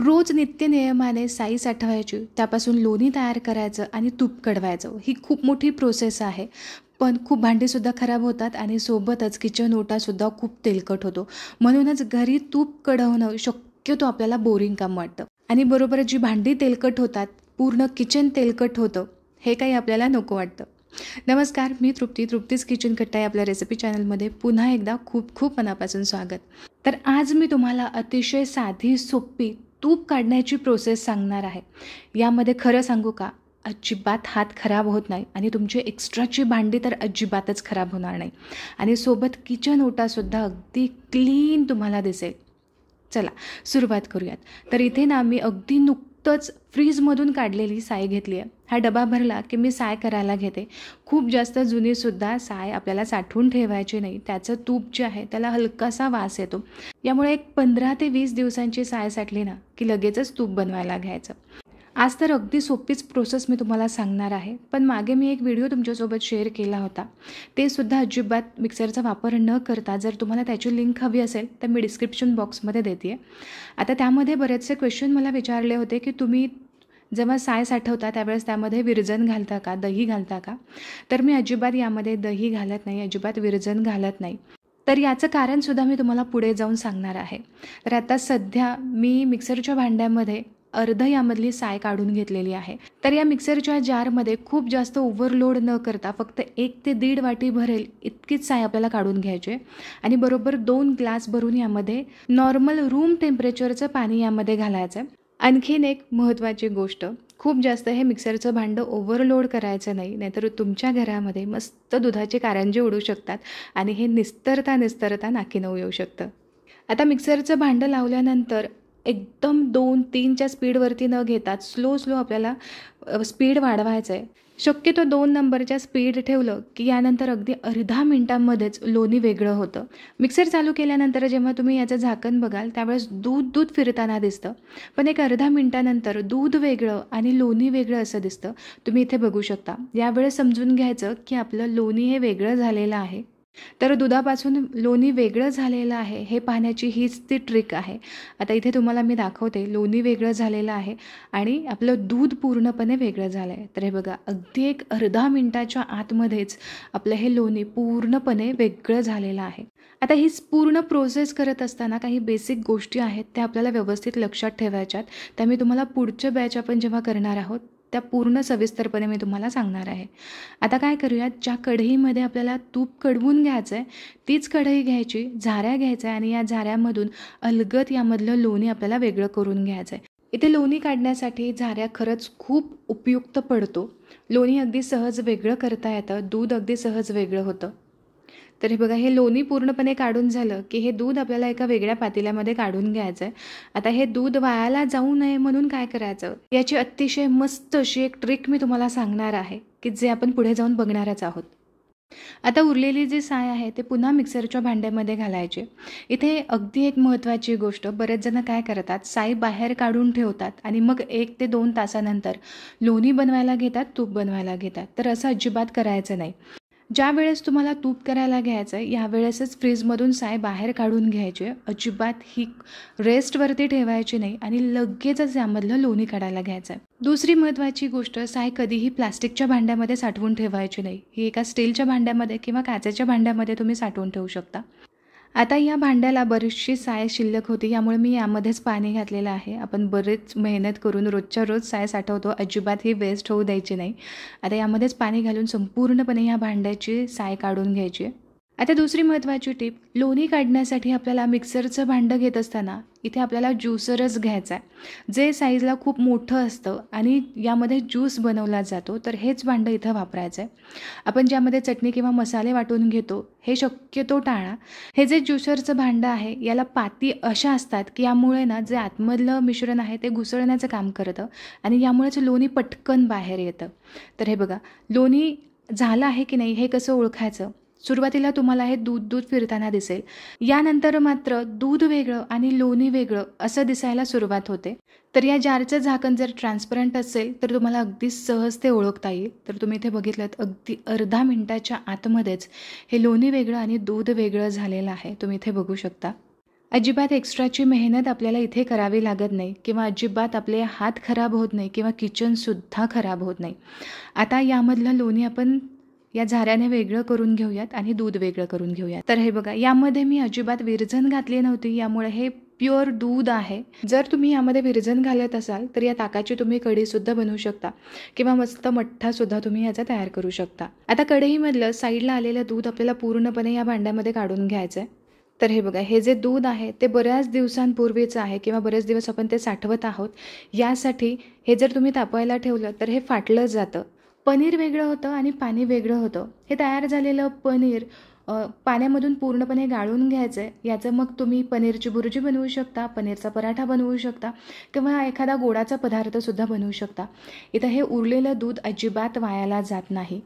रोज नित्यनियमाने साई साठवायची, त्यापासून लोणी तयार करायचं आणि तूप कढवायचं. ही खूप मोठी प्रोसेस आहे. पण खूप भांडीसुद्धा खराब होतात आणि सोबतच किचन ओटासुद्धा खूप तेलकट होतो. म्हणूनच घरी तूप कढवणं शक्यतो आपल्याला बोरिंग काम वाटतं. आणि बरोबर जी भांडी तेलकट होतात, पूर्ण किचन तेलकट होतं, हे काही आपल्याला नको वाटतं. नमस्कार, मी तृप्तीज किचन कट्टा या आपल्या रेसिपी चॅनलमध्ये पुन्हा एकदा खूप खूप मनापासून स्वागत. तर आज मी तुम्हाला अतिशय साधी सोपी तूप काढण्याची प्रोसेस सांगणार आहे. यामध्ये खरं सांगू का, अजिबात हात खराब होत नाही आणि तुमची एक्स्ट्राची भांडी तर अजिबातच खराब होणार नाही आणि सोबत किचन ओटासुद्धा अगदी क्लीन तुम्हाला दिसेल. चला सुरुवात करूयात. तर इथे ना मी अगदी नुकतंच फ्रीजमधून काढलेली साय घेतली आहे. हा डबा भरला की मी साय करायला घेते. खूप जास्त जुनीसुद्धा साय आपल्याला साठवून ठेवायची नाही. त्याचं तूप जे आहे त्याला हलकासा वास येतो. यामुळे एक 15 ते 20 दिवसांची साय साठली ना की लगेचच तूप बनवायला घ्यायचं. आज तर अगदी सोपीच प्रोसेस मी तुम्हाला सांगणार आहे. पण मागे मी एक व्हिडिओ तुमच्यासोबत शेअर केला होता. ते सुद्धा अजिबात मिक्सरचा वापर न करता, जर तुम्हाला त्याची लिंक हवी असेल तर मी डिस्क्रिप्शन बॉक्समध्ये देते आहे. आता त्यामध्ये बरेचसे क्वेश्चन मला विचारले होते की तुम्ही जेव्हा साय साठवता त्यावेळेस त्यामध्ये विरजण घालता का, दही घालता का? तर मी अजिबात यामध्ये दही घालत नाही, अजिबात विरजण घालत नाही. तर याचं कारणसुद्धा मी तुम्हाला पुढे जाऊन सांगणार आहे. तर आता सध्या मी मिक्सरच्या भांड्यामध्ये अर्ध यामधली साय काढून घेतलेली आहे. तर या मिक्सरच्या जारमध्ये खूप जास्त ओव्हरलोड न करता फक्त 1 ते 1.5 वाटी भरेल इतकीच साय आपल्याला काढून घ्यायची आणि बरोबर 2 ग्लास भरून यामध्ये नॉर्मल रूम टेम्परेचरचं पाणी यामध्ये घालायचं आहे. आणखीन एक महत्त्वाची गोष्ट, खूप जास्त हे मिक्सरचं भांडं ओव्हरलोड करायचं नाही, नाहीतर तुमच्या घरामध्ये मस्त दुधाचे कारंजे उडू शकतात आणि हे निस्तरता नाकी नऊ येऊ शकतं. आता मिक्सरचं भांडं लावल्यानंतर एकदम 2-3च्या स्पीडवरती न घेता स्लो आपल्याला स्पीड वाढवायचं आहे. शक्यतो 2 नंबरच्या स्पीड ठेवलं की यानंतर अगदी अर्धा मिनिटांमध्येच लोणी वेगळं होतं. मिक्सर चालू केल्यानंतर जेव्हा तुम्ही याचं झाकण बघाल त्यावेळेस दूध फिरताना दिसतं. पण एक अर्धा मिनिटानंतर दूध वेगळं आणि लोणी वेगळं असं दिसतं. तुम्ही इथे बघू शकता. यावेळेस समजून घ्यायचं की आपलं लोणी हे वेगळं झालेलं आहे. तर दुधापासून लोणी वेगळं झालेलं आहे हे पाहण्याची हीच ती ट्रिक आहे. आता इथे तुम्हाला मी दाखवते, लोणी वेगळं झालेलं आहे आणि आपलं दूध पूर्णपणे वेगळं झालं आहे. तर हे बघा, अगदी एक अर्धा मिनिटाच्या आतमध्येच आपलं हे लोणी पूर्णपणे वेगळं झालेलं आहे. आता ही पूर्ण प्रोसेस करत असताना काही बेसिक गोष्टी आहेत त्या आपल्याला व्यवस्थित लक्षात ठेवायच्यात. त्या मी तुम्हाला पुढच्या बॅच आपण जेव्हा करणार आहोत त्या पूर्ण सविस्तरपणे मी तुम्हाला सांगणार आहे. आता काय करूयात, ज्या कढईमध्ये आपल्याला तूप कढवून घ्यायचं आहे तीच कढई घ्यायची, झाऱ्या घ्यायचा आहे आणि या झाऱ्यामधून अलगद यामधलं लोणी आपल्याला वेगळं करून घ्यायचं आहे. इथे लोणी काढण्यासाठी झाऱ्या खरंच खूप उपयुक्त पडतो. लोणी अगदी सहज वेगळं करता येतं, दूध अगदी सहज वेगळं होतं. तर हे बघा, हे लोणी पूर्णपणे काढून झालं की हे दूध आपल्याला एका वेगळ्या पातेल्यामध्ये काढून घ्यायचं आहे. आता हे दूध वायाला जाऊ नये म्हणून काय करायचं, याची अतिशय मस्त अशी एक ट्रिक मी तुम्हाला सांगणार आहे की जे आपण पुढे जाऊन बघणारच आहोत. आता उरलेली जी साय आहे ते पुन्हा मिक्सरच्या भांड्यामध्ये घालायचे. इथे अगदी एक महत्त्वाची गोष्ट, बरेच जण काय करतात, साय बाहेर काढून ठेवतात आणि मग 1 ते 2 तासानंतर लोणी बनवायला घेतात, तूप बनवायला घेतात. तर असं अजिबात करायचं नाही. ज्या वेळेस तुम्हाला तूप करायला घ्यायचं आहे यावेळेसच फ्रीजमधून साय बाहेर काढून घ्यायची. अजिबात ही रेस्टवरती ठेवायची नाही आणि लगेचच यामधलं लोणी काढायला घ्यायचं आहे. दुसरी महत्त्वाची गोष्ट, साय कधीही प्लास्टिकच्या भांड्यामध्ये साठवून ठेवायची नाही. ही एका स्टीलच्या भांड्यामध्ये किंवा काचेच्या भांड्यामध्ये तुम्ही साठवून ठेवू शकता. आता या भांड्याला बरीचशी साय शिल्लक होती, यामुळे मी यामध्येच पाणी घातलेलं आहे. आपण बरेच मेहनत करून रोजच्या रोज साय साठवतो, अजिबात ही वेस्ट होऊ द्यायची नाही. आता यामध्येच पाणी घालून संपूर्णपणे ह्या भांड्याची साय काढून घ्यायची. आता दुसरी महत्त्वाची टिप, लोणी काढण्यासाठी आपल्याला मिक्सरचं भांडं घेत असताना इथे आपल्याला ज्युसरच घ्यायचा आहे, जे साईजला खूप मोठं असतं आणि यामध्ये ज्यूस बनवला जातो. तर हेच भांडं इथं वापरायचं आहे. आपण ज्यामध्ये चटणी किंवा मसाले वाटून घेतो हे शक्यतो टाळा. हे जे ज्युसरचं भांडं आहे याला पाती अशा असतात की यामुळे ना जे आतमधलं मिश्रण आहे ते घुसळण्याचं काम करतं आणि यामुळेच लोणी पटकन बाहेर येतं. तर हे बघा, लोणी झालं आहे की नाही हे कसं ओळखायचं, सुरुवातीला तुम्हाला हे दूध फिरताना दिसेल. यानंतर मात्र दूध वेगळं आणि लोणी वेगळं असं दिसायला सुरुवात होते. तर या जारचं झाकण जर ट्रान्सपरंट असेल तर तुम्हाला अगदी सहज ते ओळखता येईल. तर तुम्ही इथे बघितलं अगदी अर्धा मिनिटाच्या आतमध्येच हे लोणी वेगळं आणि दूध वेगळं झालेलं आहे. तुम्ही इथे बघू शकता. अजिबात एक्स्ट्राची मेहनत आपल्याला इथे करावी लागत नाही किंवा अजिबात आपले हात खराब होत नाही किंवा किचनसुद्धा खराब होत नाही. आता यामधलं लोणी आपण या झाऱ्याने वेगळं करून घेऊयात आणि दूध वेगळं करून घेऊयात. तर हे बघा, यामध्ये मी अजिबात विरजण घातली नव्हती, यामुळे हे प्युअर दूध आहे. जर तुम्ही यामध्ये विरजण घालत असाल तर या ताकाची तुम्ही कढीसुद्धा बनवू शकता किंवा मस्त मठ्ठासुद्धा तुम्ही याचा तयार करू शकता. आता कढईमधलं साईडला आलेलं दूध आपल्याला पूर्णपणे या भांड्यामध्ये काढून घ्यायचं आहे. तर हे बघा, हे जे दूध आहे ते बऱ्याच दिवसांपूर्वीचं आहे किंवा बरेच दिवस आपण ते साठवत आहोत. यासाठी हे जर तुम्ही तापवायला ठेवलं तर हे फाटलं जातं. पनीर वेगळं होतं आणि पाणी वेगळं होतं. हे तयार झालेलं पनीर पाण्यामधून पूर्णपणे गाळून घ्यायचं आहे. याचं मग तुम्ही पनीरची भुर्जी बनवू शकता, पनीरचा पराठा बनवू शकता किंवा एखादा गोडाचा पदार्थसुद्धा बनवू शकता. इथं हे उरलेलं दूध अजिबात वायाला जात नाही.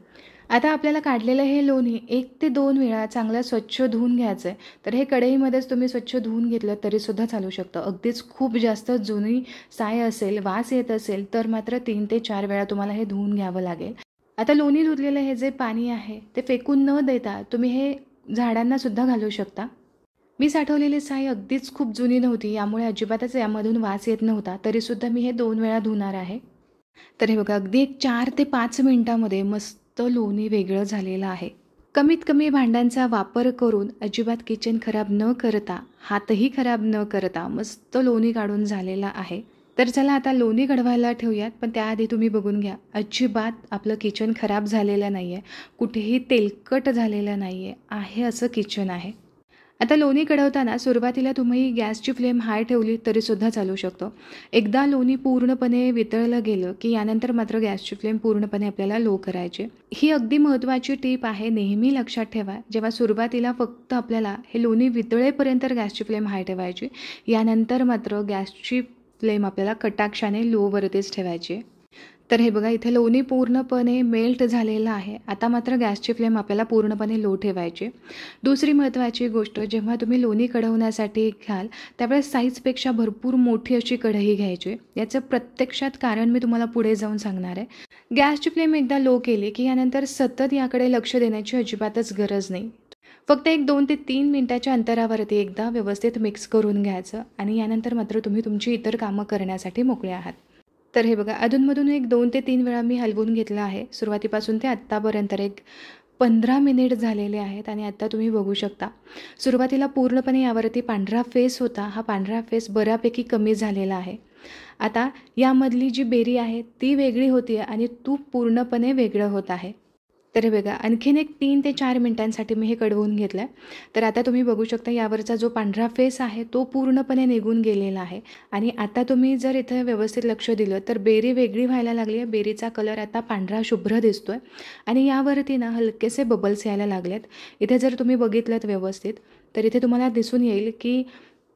आता आपल्याला काढलेलं हे लोणी 1 ते 2 वेळा चांगलं स्वच्छ धुवून घ्यायचं आहे. तर हे कढईमध्येच तुम्ही स्वच्छ धुवून घेतलं तरीसुद्धा चालू शकतं. अगदीच खूप जास्त जुनी साय असेल, वास येत असेल तर मात्र 3 ते 4 वेळा तुम्हाला हे धुवून घ्यावं लागेल. आता लोणी धुतलेलं हे जे पाणी आहे ते फेकून न देता तुम्ही हे झाडांनासुद्धा घालू शकता. मी साठवलेली साय अगदीच खूप जुनी नव्हती, यामुळे अजिबातच यामधून वास येत नव्हता. तरीसुद्धा मी हे 2 वेळा धुणार आहे. तर हे बघा, अगदी एक 4 ते 5 मिनिटामध्ये मस्त लोणी वेगळं झालेलं आहे. कमीत कमी भांड्यांचा वापर करून अजिबात किचन खराब न करता, हातही खराब न करता मस्त लोणी काढून झालेला आहे. तर चला आता लोणी कढवायला ठेवूयात, पण त्याआधी तुम्ही बघून घ्या, अजिबात आपलं किचन खराब झालेलं नाही आहे, कुठेही तेलकट झालेलं नाही आहे असं किचन आहे. आता लोणी कढवताना सुरुवातीला तुम्ही गॅसची फ्लेम हाय ठेवली तरीसुद्धा चालू शकतो. एकदा लोणी पूर्णपणे वितळलं गेलं की यानंतर मात्र गॅसची फ्लेम पूर्णपणे आपल्याला लो करायची. ही अगदी महत्त्वाची टीप आहे, नेहमी लक्षात ठेवा. जेव्हा सुरुवातीला फक्त आपल्याला हे लोणी वितळेपर्यंत गॅसची फ्लेम हाय ठेवायची, यानंतर मात्र गॅसची फ्लेम आपल्याला कटाक्षाने लोवरतीच ठेवायची. तर हे बघा, इथे लोणी पूर्णपणे मेल्ट झालेलं आहे. आता मात्र गॅसची फ्लेम आपल्याला पूर्णपणे लो ठेवायची. दुसरी महत्त्वाची गोष्ट, जेव्हा तुम्ही लोणी कढवण्यासाठी घ्याल त्यावेळेस साईजपेक्षा भरपूर मोठी अशी कढई घ्यायची. याचं प्रत्यक्षात कारण मी तुम्हाला पुढे जाऊन सांगणार आहे. गॅसची फ्लेम एकदा लो केली की यानंतर सतत याकडे लक्ष देण्याची अजिबातच गरज नाही. फक्त एक 2 ते 3 मिनिटाच्या अंतरावरती एकदा व्यवस्थित मिक्स करून घ्यायचं आणि यानंतर मात्र तुम्ही तुमची इतर कामं करण्यासाठी मोकळे आहात. तर हे बघा, अधूनमधून एक 2 ते 3 वेळा मी हलवून घेतलं आहे. सुरुवातीपासून ते आत्तापर्यंत एक 15 मिनिट झालेले आहेत आणि आत्ता तुम्ही बघू शकता, सुरुवातीला पूर्णपणे यावरती पांढरा फेस होता. हा पांढरा फेस बऱ्यापैकी कमी झालेला आहे. आता यामधली जी बेरी आहे ती वेगळी होती आणि तूप पूर्णपणे वेगळं होत आहे. तर हे बघा, आणखीन एक 3 ते 4 मिनिटांसाठी मी हे कढवून घेतलं आहे. तर आता तुम्ही बघू शकता, यावरचा जो पांढरा फेस आहे तो पूर्णपणे निघून गेलेला आहे. आणि आता तुम्ही जर इथं व्यवस्थित लक्ष दिलं तर बेरी वेगळी व्हायला लागली आहे. बेरीचा कलर आता पांढरा शुभ्र दिसतो आहे आणि यावरती ना हलकेसे बबल्स यायला लागलेत. इथे जर तुम्ही बघितलं व्यवस्थित तर इथे तुम्हाला दिसून येईल की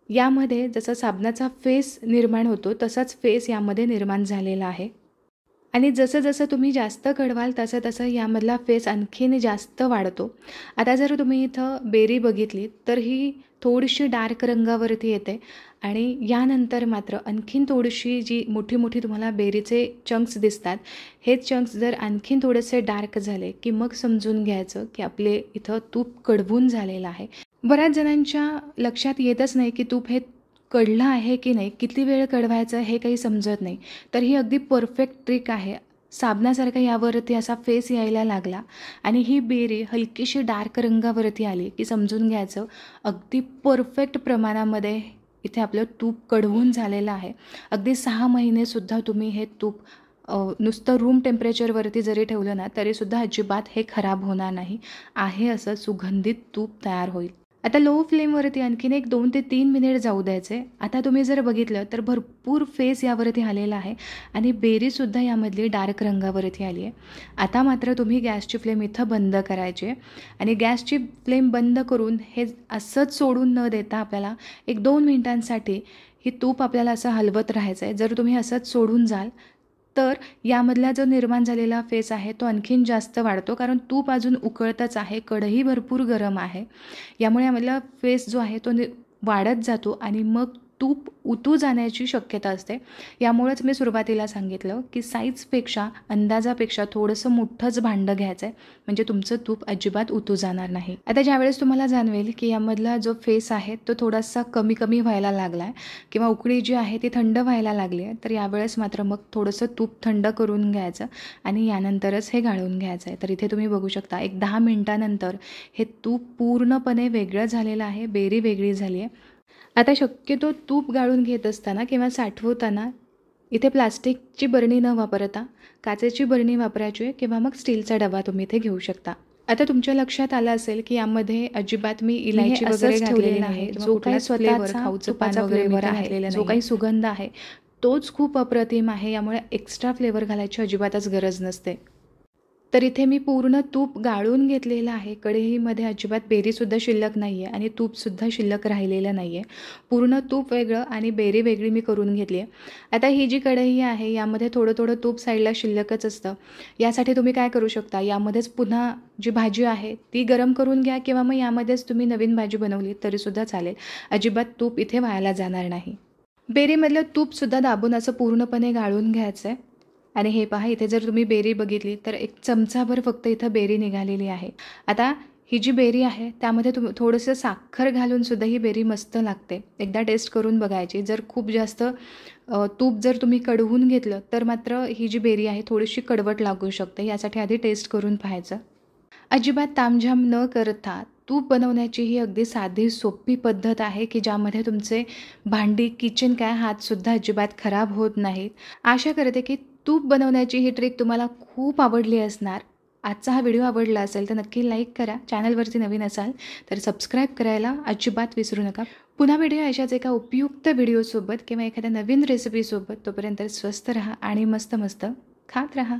यामध्ये जसं साबणाचा फेस निर्माण होतो तसाच फेस यामध्ये निर्माण झालेला आहे. आणि जसं जसं तुम्ही जास्त कढवाल तसं तसं यामधला फेस आणखीन जास्त वाढतो. आता जर तुम्ही इथं बेरी बघितली तर ही थोडीशी डार्क रंगावरती येते आणि यानंतर मात्र आणखीन थोडीशी जी मोठी मोठी तुम्हाला बेरीचे चंक्स दिसतात, हे चंक्स जर आणखीन थोडेसे डार्क झाले की मग समजून घ्यायचं की आपले इथं तूप कढवून झालेलं आहे. बऱ्याच जणांच्या लक्षात येतच नाही की तूप हे कढलं आहे की नाही, किती वेळ कढवायचं हे काही समजत नाही. तर ही अगदी परफेक्ट ट्रिक आहे. साबणासारखा यावरती असा फेस यायला लागला आणि ही बेरी हलकीशी डार्क रंगावरती आली की समजून घ्यायचं अगदी परफेक्ट प्रमाणामध्ये इथे आपलं तूप कढवून झालेलं आहे. अगदी 6 महिनेसुद्धा तुम्ही हे तूप नुसतं रूम टेम्परेचरवरती जरी ठेवलं ना तरीसुद्धा अजिबात हे खराब होणार नाही आहे, असं सुगंधित तूप तयार होईल. आता लो फ्लेमवरती आणखीन एक 2 ते 3 मिनिट जाऊ द्यायचे. आता तुम्ही जर बघितलं तर भरपूर फेस यावरती आलेला आहे आणि बेरीसुद्धा यामधली डार्क रंगावरती आली आहे. आता मात्र तुम्ही गॅसची फ्लेम इथं बंद करायची आहे आणि गॅसची फ्लेम बंद करून हे असंच सोडून न देता आपल्याला एक 2 मिनिटांसाठी ही तूप आपल्याला असं हलवत राहायचं आहे. जर तुम्ही असंच सोडून जाल तर यामधला जो निर्माण झालेला फेस आहे तो आणखीन जास्त वाढतो, कारण तूप अजून उकळतच आहे, कढई भरपूर गरम आहे. यामुळे यामधला फेस जो आहे तो वाढत जातो आणि मग तूप उतू जाण्याची शक्यता असते. यामुळेच मी सुरुवातीला सांगितलं की साईजपेक्षा अंदाजापेक्षा थोडंसं मोठंच भांडं घ्यायचं आहे, म्हणजे तुमचं तूप अजिबात उतू जाणार नाही. आता ज्यावेळेस तुम्हाला जाणवेल की यामधला जो फेस आहे तो थोडासा कमी कमी व्हायला लागला आहे किंवा उकळी जी आहे ती थंड व्हायला लागली आहे, तर यावेळेस मात्र मग थोडंसं तूप थंड करून घ्यायचं आणि यानंतरच हे गाळून घ्यायचं आहे. तर इथे तुम्ही बघू शकता एक 10 मिनिटानंतर हे तूप पूर्णपणे वेगळं झालेलं आहे, बेरी वेगळी झाली आहे. आता शक्यतो तूप गाळून घेत असताना किंवा साठवताना इथे प्लास्टिकची बरणी न वापरता काचेची बरणी वापरायची आहे किंवा मग स्टीलचा डबा तुम्ही इथे घेऊ शकता. आता तुमच्या लक्षात आलं असेल की यामध्ये अजिबात मी इलायची वगैरे घातलेली नाही. जो काही स्वतःचा खाऊचं पान वगैरे आहे, जो काही सुगंध आहे तोच खूप अप्रतिम आहे. यामुळे एक्स्ट्रा फ्लेवर घालायची अजिबातच गरज नसते. तर इथे मी पूर्ण तूप गाळून घेतलेलं आहे. कढईमध्ये अजिबात बेरीसुद्धा शिल्लक नाही आहे आणि तूपसुद्धा शिल्लक राहिलेलं नाही आहे. पूर्ण तूप वेगळं आणि बेरी वेगळी मी करून घेतली आहे. आता ही जी कढई आहे यामध्ये थोडं थोडं तूप साईडला शिल्लकच असतं. यासाठी तुम्ही काय करू शकता, यामध्येच पुन्हा जी भाजी आहे ती गरम करून घ्या किंवा मग यामध्येच तुम्ही नवीन भाजी बनवली तरीसुद्धा चालेल. अजिबात तूप इथे वायाला जाणार नाही. बेरीमधलं तूपसुद्धा दाबून असं पूर्णपणे गाळून घ्यायचं आहे. आणि हे पहा, इथे जर तुम्ही बेरी बघितली तर एक चमचाभर फक्त इथं बेरी निघालेली आहे. आता ही जी बेरी आहे त्यामध्ये थोडंसं साखर घालून ही बेरी मस्त लागते. एकदा टेस्ट करून बघायची. जर खूप जास्त तूप जर तुम्ही कढवून घेतलं तर मात्र ही जी बेरी आहे थोडीशी कडवट लागू शकते. यासाठी आधी टेस्ट करून पाहायचं. अजिबात तामझाम न करता तूप बनवण्याची ही अगदी साधी सोपी पद्धत आहे की ज्यामध्ये तुमचे भांडी, किचन काय हातसुद्धा अजिबात खराब होत नाहीत. आशा करते की तूप बनवण्याची ही ट्रिक तुम्हाला खूप आवडली असणार. आजचा हा व्हिडिओ आवडला असेल तर नक्की लाईक करा. चॅनलवरती नवीन असाल तर सबस्क्राईब करायला अजिबात विसरू नका. पुन्हा व्हिडिओ अशाच एका उपयुक्त व्हिडिओसोबत किंवा एखाद्या नवीन रेसिपीसोबत. तोपर्यंत स्वस्थ राहा आणि मस्त मस्त खात राहा.